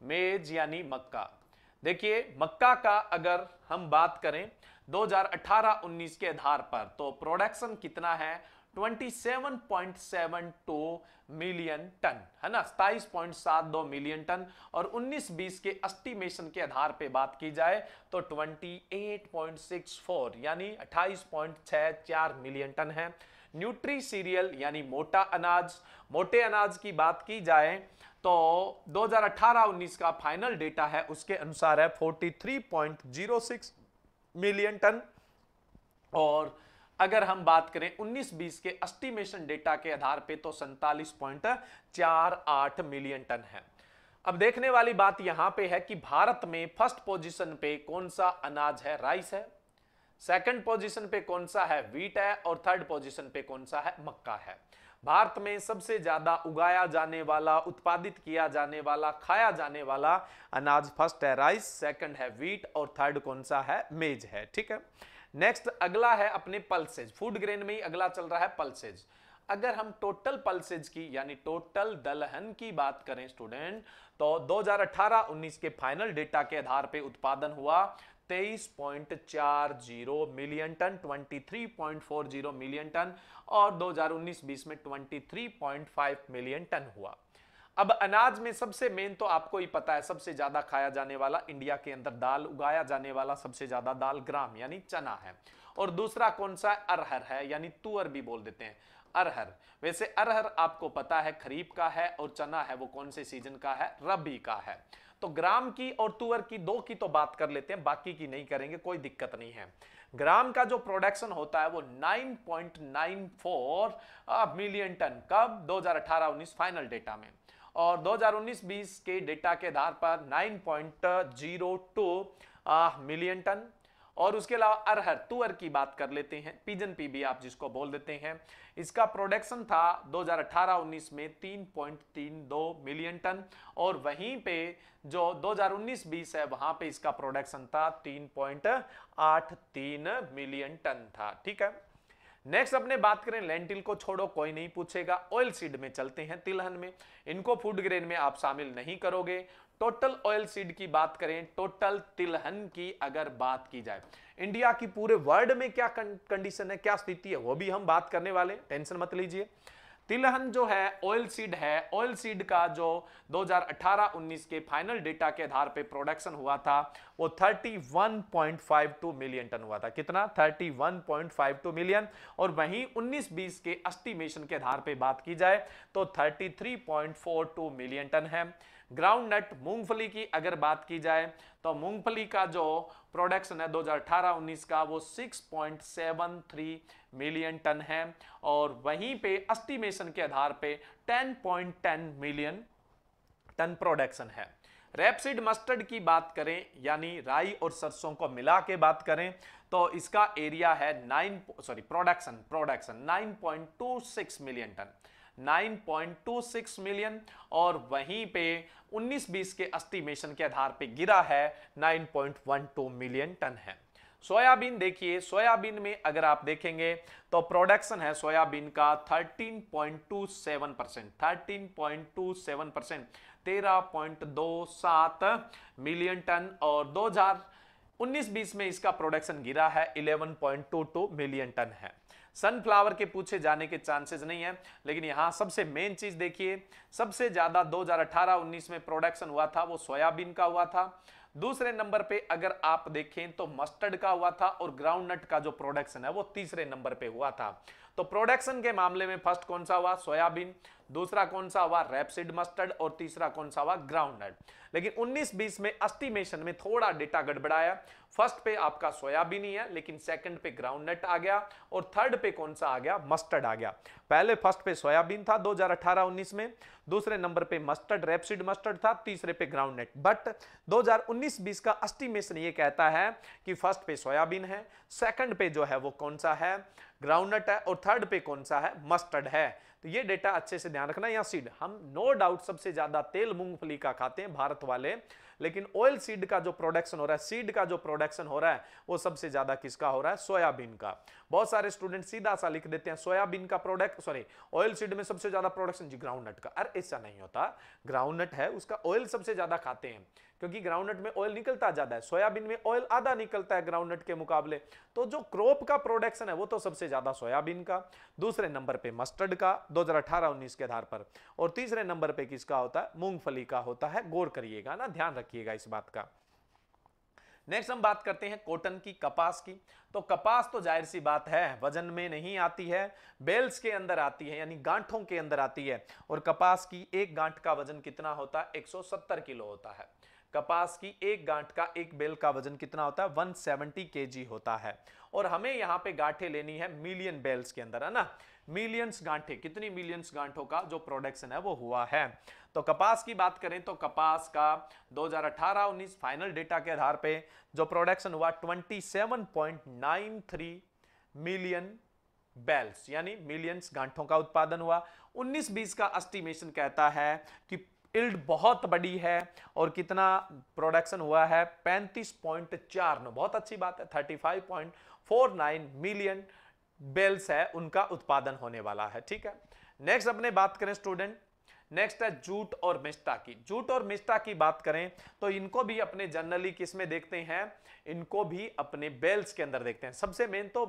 मेज यानी मक्का। देखिए मक्का का अगर हम बात करें 2018-19 के आधार पर तो प्रोडक्शन कितना है 27.72 मिलियन टन, है ना, 27.72 मिलियन टन। और 19-20 के एस्टिमेशन के आधार पे बात की जाए तो 28.64 यानी 28.64 मिलियन टन है। न्यूट्री सीरियल यानी मोटा अनाज, मोटे अनाज की बात की जाए तो 2018-19 का फाइनल डेटा है उसके अनुसार है 43.06 मिलियन टन। और अगर हम बात करें 19-20 के एस्टिमेशन डेटा के आधार पे तो 47.48 मिलियन टन है। अब देखने वाली बात यहां पे है कि भारत में फर्स्ट पोजीशन पे कौन सा अनाज है, राइस है, सेकंड पोजीशन पे कौन सा है, वीट है, और थर्ड पोजीशन पे कौन सा है, मक्का है। भारत में सबसे ज्यादा उगाया जाने वाला, उत्पादित किया जाने वाला, खाया जाने वाला अनाज फर्स्ट है राइस, सेकंड है वीट और थर्ड कौन सा है, मेज है, ठीक है। नेक्स्ट अगला है अपने पल्सेज, फूड ग्रेन में ही अगला चल रहा है पल्सेज। अगर हम टोटल पल्सेज की यानी टोटल दलहन की बात करें स्टूडेंट तो 2018-19 के फाइनल डेटा के आधार पे उत्पादन हुआ 23.40 मिलियन टन, 23.40 मिलियन टन। और 2019-20 में 23.5 मिलियन टन हुआ। अब अनाज में सबसे मेन तो आपको ही पता है, सबसे ज्यादा खाया जाने वाला इंडिया के अंदर दाल, उगाया जाने वाला सबसे ज्यादा दाल ग्राम यानी चना है। और दूसरा कौन सा, अरहर है, यानी तुअर भी बोल देते हैं, अरहर। वैसे अरहर आपको पता है खरीफ का है और चना है वो कौन से सीजन का है, रबी का है। तो ग्राम की और तुअर की दो की तो बात कर लेते हैं, बाकी की नहीं करेंगे, कोई दिक्कत नहीं है। ग्राम का जो प्रोडक्शन होता है वो 9.94 मिलियन टन, कब, 2018-19 फाइनल डेटा में। और 2019-20 के डेटा के आधार पर 9.02 मिलियन टन। और उसके अलावा अरहर, तुअर की बात कर लेते हैं, पिजन पी भी आप जिसको बोल देते हैं, इसका प्रोडक्शन था 2018-19 में 3.32 मिलियन टन। और वहीं पे जो 2019-20 है वहां पे इसका प्रोडक्शन था 3.83 मिलियन टन था, ठीक है। नेक्स्ट अपने बात करें, लेंटिल को छोड़ो कोई नहीं पूछेगा, ऑयल सीड में चलते हैं, तिलहन में। इनको फूड ग्रेन में आप शामिल नहीं करोगे। टोटल ऑयल सीड की बात करें, टोटल तिलहन की अगर बात की जाए, इंडिया की पूरे वर्ल्ड में क्या कंडीशन है, क्या स्थिति है, वो भी हम बात करने वाले, टेंशन मत लीजिए। तिलहन जो है ऑयल सीड है, ऑयल सीड का जो 2018-19 के फाइनल डेटा के आधार पे प्रोडक्शन हुआ था वो 31.52 मिलियन टन हुआ था। कितना, 31.52 मिलियन। और वहीं 19-20 के एस्टिमेशन के आधार पे बात की जाए तो 33.42 मिलियन टन है। ग्राउंड नट, मूंगफली की अगर बात की जाए तो मूंगफली का जो प्रोडक्शन है 2018-19 का वो 6.73 मिलियन टन है। और वहीं पे एस्टिमेशन के आधार पे 10.10 मिलियन टन प्रोडक्शन है। रैपसीड मस्टर्ड की बात करें यानी राई और सरसों को मिला के बात करें तो इसका एरिया है प्रोडक्शन 9.26 मिलियन टन, 9.26 मिलियन, और वहीं पे 19-20 के एस्टिमेशन के आधार पे गिरा है 9.12 मिलियन टन है। सोयाबीन देखिए, सोयाबीन में अगर आप देखेंगे तो प्रोडक्शन है सोयाबीन का 13.27%, 13.27 मिलियन टन, और 2019-20 में इसका प्रोडक्शन गिरा है 11.22 मिलियन टन है। सनफ्लावर के पूछे जाने के चांसेस नहीं है, लेकिन यहां सबसे मेन चीज देखिए, सबसे ज्यादा 2018-19 में प्रोडक्शन हुआ था वो सोयाबीन का हुआ था। दूसरे नंबर पे अगर आप देखें तो मस्टर्ड का हुआ था, और ग्राउंडनट का जो प्रोडक्शन है वो तीसरे नंबर पे हुआ था। तो प्रोडक्शन के मामले में फर्स्ट कौन सा हुआ? सोयाबीन, दूसरा कौन सा हुआ? रैपसीड मस्टर्ड, और तीसरा कौन सा हुआ? ग्राउंडनट। लेकिन 19-20 में एस्टिमेशन में थोड़ा डेटा गड़बड़ाया, फर्स्ट पे आपका सोयाबीन ही है, लेकिन सेकंड पे ग्राउंडनट आ गया, और थर्ड पे कौन सा आ गया? मस्टर्ड आ गया। पहले फर्स्ट पे सोयाबीन था 2018-19 में, दूसरे नंबर पे मस्टर्ड, रैपसीड मस्टर्ड था, तीसरे पे ग्राउंडनट। बट 2019-20 का एस्टिमेशन ये कहता है कि फर्स्ट पे सोयाबीन है, सेकंड पे जो है वो कौन सा है? ग्राउंडनट है, और थर्ड पे कौन सा है? मस्टर्ड है। तो ये डेटा अच्छे से ध्यान रखना। या सीड, हम नो डाउट सबसे ज्यादा तेल मूंगफली का खाते हैं भारत वाले, लेकिन ऑयल सीड का जो प्रोडक्शन हो रहा है, सीड का जो प्रोडक्शन हो रहा है, वो सबसे ज्यादा किसका हो रहा है? सोयाबीन का। बहुत सारे स्टूडेंट सीधा सा लिख देते हैं सोयाबीन का प्रोडक्ट, ऑयल सीड में सबसे ज्यादा प्रोडक्शन जी ग्राउंडनट का। अरे ऐसा नहीं होता, ग्राउंडनट है उसका ऑयल सबसे ज्यादा खाते हैं, क्योंकि ग्राउंडनट में ऑयल निकलता ज्यादा है, सोयाबीन में ऑयल आधा निकलता है ग्राउंडनट के मुकाबले। तो जो क्रॉप का प्रोडक्शन है वो तो सबसे ज्यादा सोयाबीन का, दूसरे नंबर पे मस्टर्ड का 2018-19 के आधार पर, और तीसरे नंबर पे किसका होता है? मूंगफली का होता है। गौर करिएगा ना, ध्यान रखिएगा इस बात का। नेक्स्ट हम बात करते हैं कॉटन की, कपास की। तो कपास तो जाहिर सी बात है वजन में नहीं आती है, बेल्स के अंदर आती है, यानी गांठों के अंदर आती है। और कपास की एक गांठ का वजन कितना होता है? 170 किलो होता है। कपास की एक गांठ का, एक बेल का वजन कितना होता है? 170 केजी होता है। और हमें यहाँ पे गांठें लेनी है मिलियन बेल्स के अंदर, है ना? मिलियंस गांठें, कितनी मिलियंस गांठों का जो प्रोडक्शन है वो हुआ है। तो कपास की बात करें तो कपास का 2018-19 फाइनल डेटा के आधार पे जो प्रोडक्शन हुआ 27.93 मिलियन बेल्स, यानी मिलियंस गांठों का उत्पादन हुआ। 19-20 का एस्टिमेशन कहता है कि इल्ड बहुत बड़ी है, और कितना प्रोडक्शन हुआ है? 35.49, बहुत अच्छी बात है, 35.49 मिलियन बेल्स है उनका उत्पादन होने वाला है। ठीक है, नेक्स्ट अपने बात करें स्टूडेंट, नेक्स्ट है जूट और मिस्टा की। जूट और मिस्टा की बात करें तो इनको भी अपने जनरली किस में देखते हैं? इनको भी अपने बेल्स के अंदर देखते हैं। सबसे मेन तो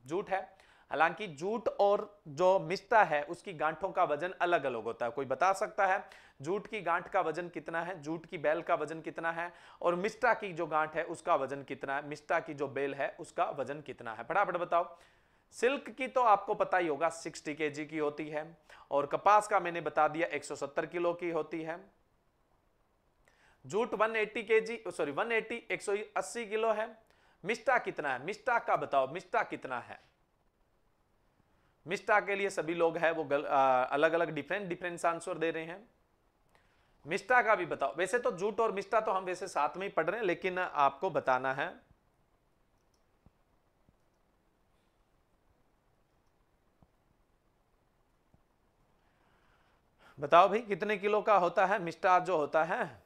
जूट है, हालांकि जूट और जो मिस्टा है उसकी गांठों का वजन अलग अलग होता है। कोई बता सकता है जूट की गांठ का वजन कितना है, जूट की बेल का वजन कितना है, और मिस्टा की जो गांठ है उसका वजन कितना है, मिस्टा की जो बेल है उसका वजन कितना है? फटाफट बताओ। सिल्क की तो आपको पता ही होगा 60 केजी की होती है, और कपास का मैंने बता दिया 170 किलो की होती है। जूट 180 किलो है। मिस्टा कितना है? मिस्टा का बताओ, मिस्टा कितना है? मिस्टा के लिए सभी लोग हैं वो अलग अलग डिफरेंट आंसर दे रहे हैं। मिस्टा का भी बताओ। वैसे तो जूट और मिस्टा तो हम वैसे साथ में ही पढ़ रहे हैं, लेकिन आपको बताना है। बताओ भाई कितने किलो का होता है मिस्टा जो होता है?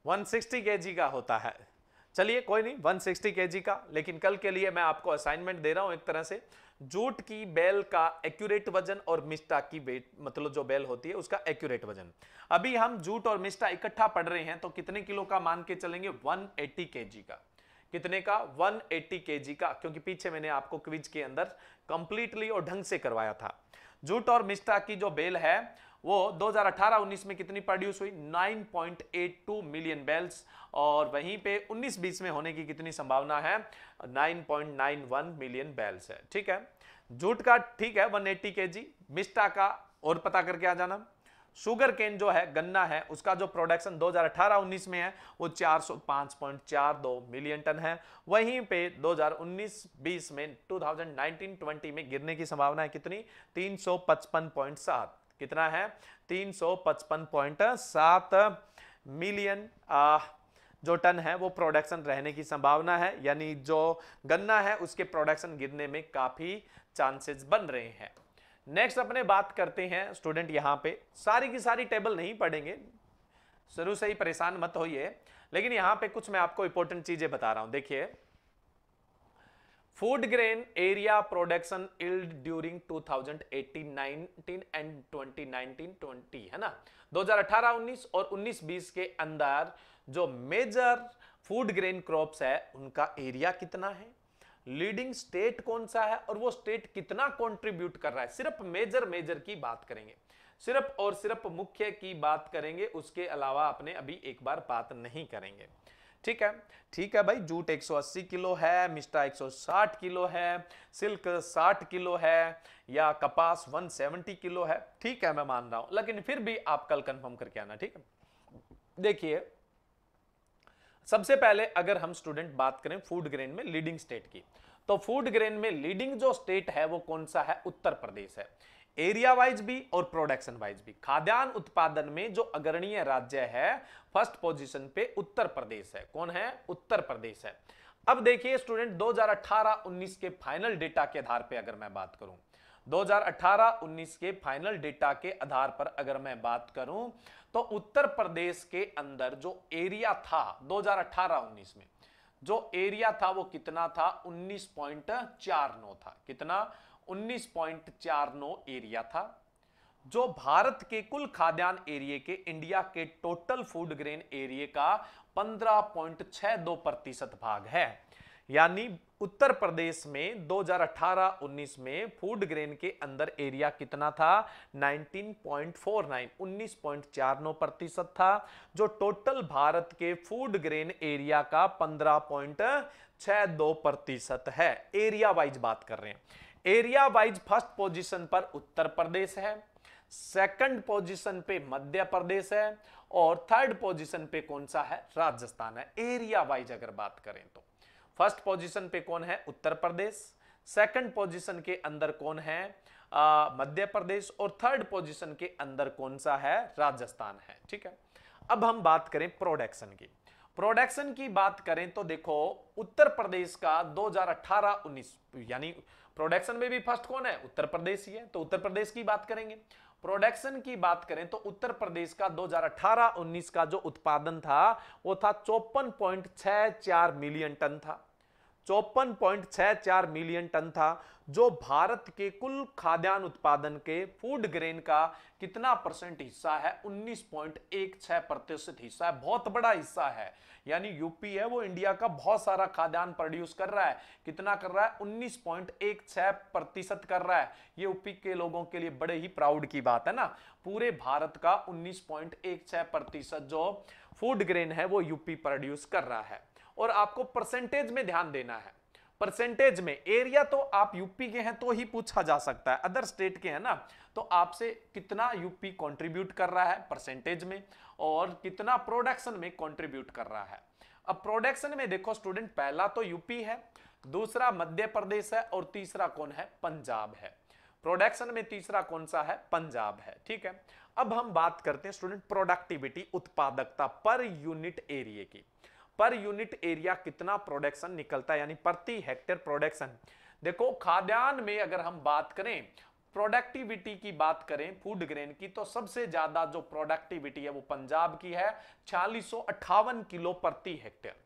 160 केजी का होता है। चलिए कोई नहीं, 160 केजी का, लेकिन कल के लिए मैं आपको असाइनमेंट दे रहा हूं एक तरह से। जूट की बेल का एक्यूरेट वजन और मिस्टा की वेट, मतलब जो बेल होती है उसका एक्यूरेट वजन। अभी हम जूट और मिस्टा इकट्ठा पढ़ रहे हैं, तो कितने किलो का मान के चलेंगे? 180 केजी का। कितने का? 180 केजी का, क्योंकि पीछे मैंने आपको क्विज के अंदर कंप्लीटली और ढंग से करवाया था। जूट और मिस्टा की जो बेल है वो 2018-19 में कितनी प्रोड्यूस हुई? 9.82 मिलियन बेल्स, और वहीं पे 19-20 में होने की कितनी संभावना है? 9.91 मिलियन बेल्स है। ठीक है, जूट का ठीक है 180 केजी, मिस्टा का और पता करके आ जाना। शुगर केन जो है, गन्ना है, उसका जो प्रोडक्शन 2018-19 में है वो 405.42 मिलियन टन है। वहीं पे 2019-20 में 2019-20 में गिरने की संभावना है कितनी? 355.7। कितना है 355.7 मिलियन जो टन है वो प्रोडक्शन रहने की संभावना है, यानी जो गन्ना है उसके प्रोडक्शन गिरने में काफी चांसेस बन रहे हैं। नेक्स्ट अपने बात करते हैं स्टूडेंट, यहां पे सारी की सारी टेबल नहीं पढ़ेंगे, शुरू से ही परेशान मत होइए, लेकिन यहां पे कुछ मैं आपको इंपॉर्टेंट चीजें बता रहा हूं। देखिए, food grain area production yield during 2018-19 and 2019-20 है ना, 2018-19 और 19-20 के अंदर जो मेजर फूड ग्रेन क्रॉप्स है उनका एरिया कितना है, लीडिंग स्टेट कौन सा है और वो स्टेट कितना कंट्रीब्यूट कर रहा है। सिर्फ मेजर की बात करेंगे, सिर्फ और सिर्फ मुख्य की बात करेंगे, उसके अलावा अपने अभी एक बार बात नहीं करेंगे। ठीक है, ठीक है भाई, जूट 180 किलो है, मिस्टा 160 किलो है, सिल्क 60 किलो है, या कपास 170 किलो है, ठीक है मैं मान रहा हूं, लेकिन फिर भी आप कल कंफर्म करके आना। ठीक है, देखिए सबसे पहले अगर हम स्टूडेंट बात करें फूड ग्रेन में लीडिंग स्टेट की, तो फूड ग्रेन में लीडिंग जो स्टेट है वो कौन सा है, उत्तर प्रदेश है, एरिया वाइज भी और प्रोडक्शन वाइज भी। खाद्यान्न उत्पादन में जो अग्रणीय राज्य है फर्स्ट पोजीशन पे उत्तर प्रदेश है। कौन है, उत्तर प्रदेश है। अब देखिए स्टूडेंट 2018-19 के फाइनल डेटा के आधार पे अगर मैं बात करूं, 2018-19 के फाइनल डेटा के आधार पर अगर मैं बात करूं तो उत्तर प्रदेश के अंदर जो एरिया था 2018-19 में, जो एरिया था वो कितना था, 19.49 था। कितना, 19.49 एरिया था, जो भारत के कुल खाद्यान्न एरिया के, इंडिया के टोटल फूड ग्रेन एरिया का 15.62% भाग है। यानी उत्तर प्रदेश में 2018-19 में फूड ग्रेन के अंदर एरिया कितना था, 19.49, 19.49% था, जो टोटल भारत के फूड ग्रेन एरिया का 15.62% है। एरिया वाइज बात कर रहे हैं। एरिया वाइज फर्स्ट पोजीशन पर उत्तर प्रदेश है, सेकंड पोजीशन पे मध्य प्रदेश है और थर्ड पोजीशन पे कौन सा है, राजस्थान है। एरिया वाइज अगर बात करें तो फर्स्ट पोजीशन पे कौन है, उत्तर प्रदेश, सेकंड पोजीशन के अंदर कौन है, मध्य प्रदेश, और थर्ड पोजीशन के अंदर कौन सा है, राजस्थान है। ठीक है, अब हम बात करें प्रोडक्शन की। प्रोडक्शन की बात करें तो देखो उत्तर प्रदेश का 2018-19 यानी प्रोडक्शन में भी फर्स्ट कौन है, उत्तर प्रदेश ही है, तो उत्तर प्रदेश की बात करेंगे। प्रोडक्शन की बात करें तो उत्तर प्रदेश का 2018-19 का जो उत्पादन था वो था 54.64 मिलियन टन था, 54.64 मिलियन टन था, जो भारत के कुल खाद्यान्न उत्पादन के फूड ग्रेन का कितना परसेंट हिस्सा है, 19.16% हिस्सा है। बहुत बड़ा हिस्सा है, यानी यूपी है वो इंडिया का बहुत सारा खाद्यान्न प्रोड्यूस कर रहा है। कितना कर रहा है, 19.16% कर रहा है। ये यूपी के लोगों के लिए बड़े ही प्राउड की बात है ना, पूरे भारत का 19.16% जो फूड ग्रेन है वो यूपी प्रोड्यूस कर रहा है। और आपको परसेंटेज में ध्यान देना है, परसेंटेज में। एरिया तो आप यूपी के हैं तो ही पूछा जा सकता है, अदर स्टेट के हैं ना, तो आपसे कितना यूपी कंट्रीब्यूट कर रहा है परसेंटेज में और कितना प्रोडक्शन में कंट्रीब्यूट कर रहा है। अब प्रोडक्शन में देखो स्टूडेंट, पहला तो यूपी है, दूसरा मध्य प्रदेश है और तीसरा कौन है, पंजाब है। प्रोडक्शन में तीसरा कौन सा है, पंजाब है। ठीक है, अब हम बात करते हैं स्टूडेंट प्रोडक्टिविटी, उत्पादकता पर यूनिट एरिया की। पर यूनिट एरिया कितना प्रोडक्शन निकलता है, यानी प्रति हेक्टेयर प्रोडक्शन। देखो खाद्यान्न में अगर हम बात करें, प्रोडक्टिविटी की बात करें फूड ग्रेन की, तो सबसे ज्यादा जो प्रोडक्टिविटी है वो पंजाब की है, 4658 किलो प्रति हेक्टेयर,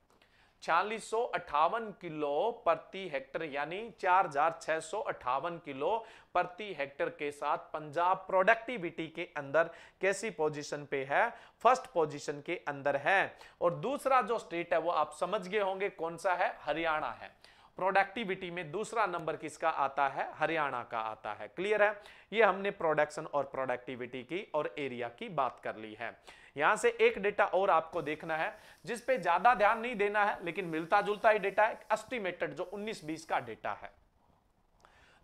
4658 किलो प्रति हेक्टेयर, यानी 4658 किलो प्रति हेक्टेयर के साथ पंजाब प्रोडक्टिविटी के अंदर कैसी पोजीशन पे है, फर्स्ट पोजीशन के अंदर है। और दूसरा जो स्टेट है वो आप समझ गए होंगे कौन सा है, हरियाणा है। प्रोडक्टिविटी में दूसरा नंबर किसका आता है, हरियाणा का आता है। क्लियर है, ये हमने प्रोडक्शन और प्रोडक्टिविटी की और एरिया की बात कर ली है। यहां से एक डेटा और आपको देखना है जिस पे ज्यादा ध्यान नहीं देना है, लेकिन मिलता जुलता ही डेटा है, एस्टिमेटेड जो 19-20 का डेटा है।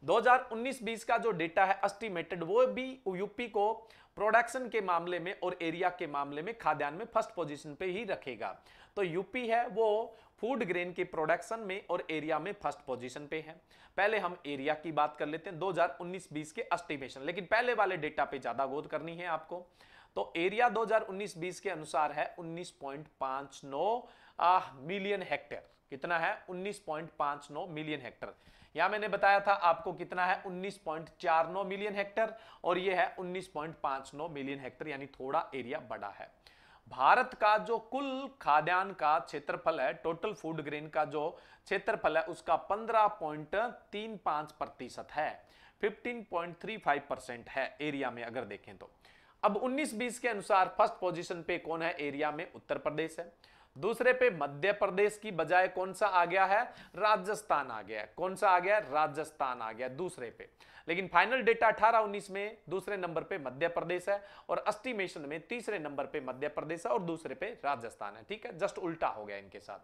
2019-20 का जो डेटा है एस्टिमेटेड, वो भी यूपी को प्रोडक्शन के मामले में और एरिया के मामले में खाद्यान्न में फर्स्ट पोजीशन पे ही रखेगा। तो यूपी है वो फूड ग्रेन के प्रोडक्शन में और एरिया में फर्स्ट पोजीशन पे है। पहले हम एरिया की बात कर लेते हैं 2019-20 के एस्टिमेशन, लेकिन पहले वाले डेटा पे ज्यादा गौर करनी है आपको। तो एरिया 2019-20 के अनुसार है 19.59 मिलियन हेक्टेयर। कितना है? 19.59 मिलियन हेक्टेयर। यहां मैंने बताया था आपको कितना है, 19.49 मिलियन हेक्टेयर, और ये है 19.59 मिलियन हेक्टेयर, यानी थोड़ा एरिया बड़ा है। भारत का जो कुल खाद्यान्न का क्षेत्रफल है, टोटल फूड ग्रेन का जो क्षेत्रफल है, उसका 15.35% है, 15.35% है एरिया में अगर देखें तो। अब 19-20 के अनुसार फर्स्ट पोजीशन पे कौन है एरिया में? उत्तर प्रदेश है। दूसरे पे मध्य प्रदेश की बजाय कौन सा आ गया है? राजस्थान आ गया है। कौन सा आ गया? राजस्थान आ गया दूसरे पे। लेकिन फाइनल डेटा 18-19 में दूसरे नंबर पे मध्य प्रदेश है, और एस्टिमेशन में तीसरे नंबर पे मध्य प्रदेश है और दूसरे पे राजस्थान है। ठीक है, जस्ट उल्टा हो गया इनके साथ।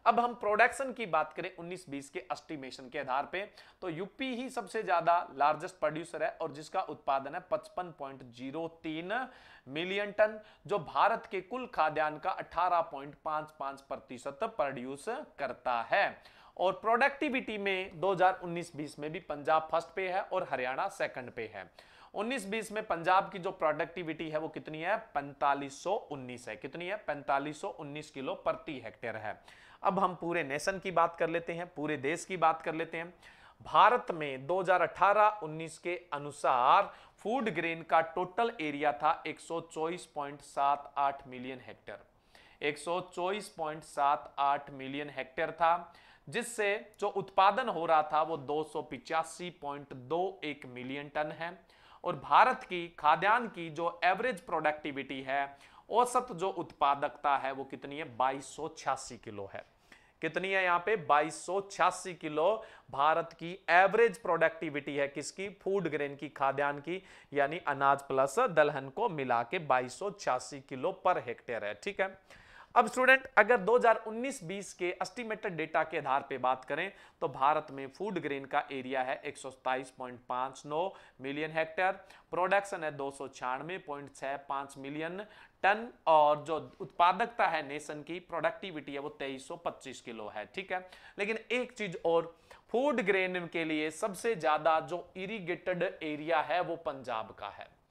अब हम प्रोडक्शन की बात करें 19-20 के एस्टिमेशन के आधार पे, तो यूपी ही सबसे ज्यादा लार्जेस्ट प्रोड्यूसर है, और जिसका उत्पादन है 55.03 मिलियन टन, जो भारत के कुल खाद्यान्न का 18.55% प्रोड्यूस करता है। और प्रोडक्टिविटी में 2019-20 में भी पंजाब फर्स्ट पे है और हरियाणा सेकंड पे है। 19-20 में पंजाब की जो प्रोडक्टिविटी है वो कितनी है? 4519 है। कितनी है? 4519 किलो प्रति हेक्टेयर है। अब हम पूरे नेशन की बात कर लेते हैं, पूरे देश की बात कर लेते हैं। भारत में 2018-19 के अनुसार फूड ग्रेन का टोटल एरिया था 124.78 मिलियन हेक्टेयर। 124.78 मिलियन हेक्टेयर था, जिससे जो उत्पादन हो रहा था वो 285.21 मिलियन टन है। और भारत की खाद्यान्न की जो एवरेज प्रोडक्टिविटी है, औसत जो उत्पादकता है वो कितनी है? 2286 किलो है। कितनी है यहाँ पे? 2286 किलो भारत की एवरेज प्रोडक्टिविटी है। किसकी? फूड ग्रेन की, खाद्यान्न की, यानी अनाज प्लस दलहन को मिला के 2286 किलो पर हेक्टेयर है। ठीक है। अब स्टूडेंट, अगर 2019-20 के एस्टिमेटेड डेटा के आधार पे बात करें तो भारत में फूड ग्रेन का एरिया है 127.59 मिलियन हेक्टेयर, प्रोडक्शन है 296.65 मिलियन टन, और जो उत्पादकता है नेशन की, प्रोडक्टिविटी है वो 2325 किलो है। ठीक है। लेकिन एक चीज और, फूड ग्रेन के लिए सबसे ज्यादा जो इरिगेटेड एरिया है वो पंजाब का है।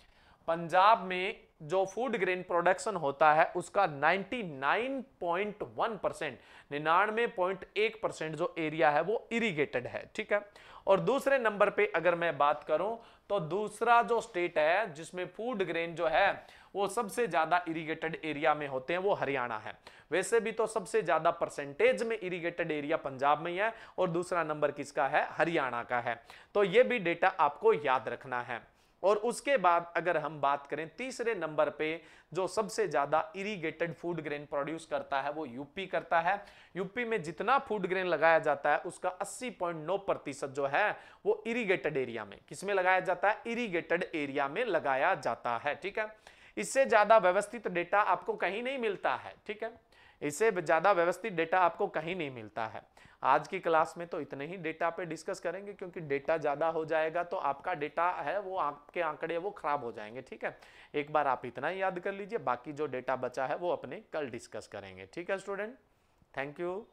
पंजाब में जो फूड ग्रेन प्रोडक्शन होता है उसका 99.1%, 99.1% जो एरिया है वो इरिगेटेड है। ठीक है। और दूसरे नंबर पे अगर मैं बात करूं तो दूसरा जो स्टेट है जिसमें फूड ग्रेन जो है वो सबसे ज्यादा इरिगेटेड एरिया में होते हैं वो हरियाणा है। वैसे भी तो सबसे ज्यादा परसेंटेज में इरिगेटेड एरिया पंजाब में ही है, और दूसरा नंबर किसका है? हरियाणा का है। तो ये भी डेटा आपको याद रखना है। और उसके बाद अगर हम बात करें तीसरे नंबर पे जो सबसे ज्यादा इरिगेटेड फूड ग्रेन प्रोड्यूस करता है वो यूपी करता है। यूपी में जितना फूड ग्रेन लगाया जाता है उसका 80.9% जो है वो इरिगेटेड एरिया में, किसमें लगाया जाता है? इरिगेटेड एरिया में लगाया जाता है। ठीक है। इससे ज्यादा व्यवस्थित डेटा आपको कहीं नहीं मिलता है। ठीक है। इससे ज्यादा व्यवस्थित डेटा आपको कहीं नहीं मिलता है। आज की क्लास में तो इतने ही डेटा पे डिस्कस करेंगे, क्योंकि डेटा ज्यादा हो जाएगा तो आपका डेटा है वो, आपके आंकड़े वो खराब हो जाएंगे। ठीक है। एक बार आप इतना ही याद कर लीजिए, बाकी जो डेटा बचा है वो अपने कल डिस्कस करेंगे। ठीक है स्टूडेंट, थैंक यू।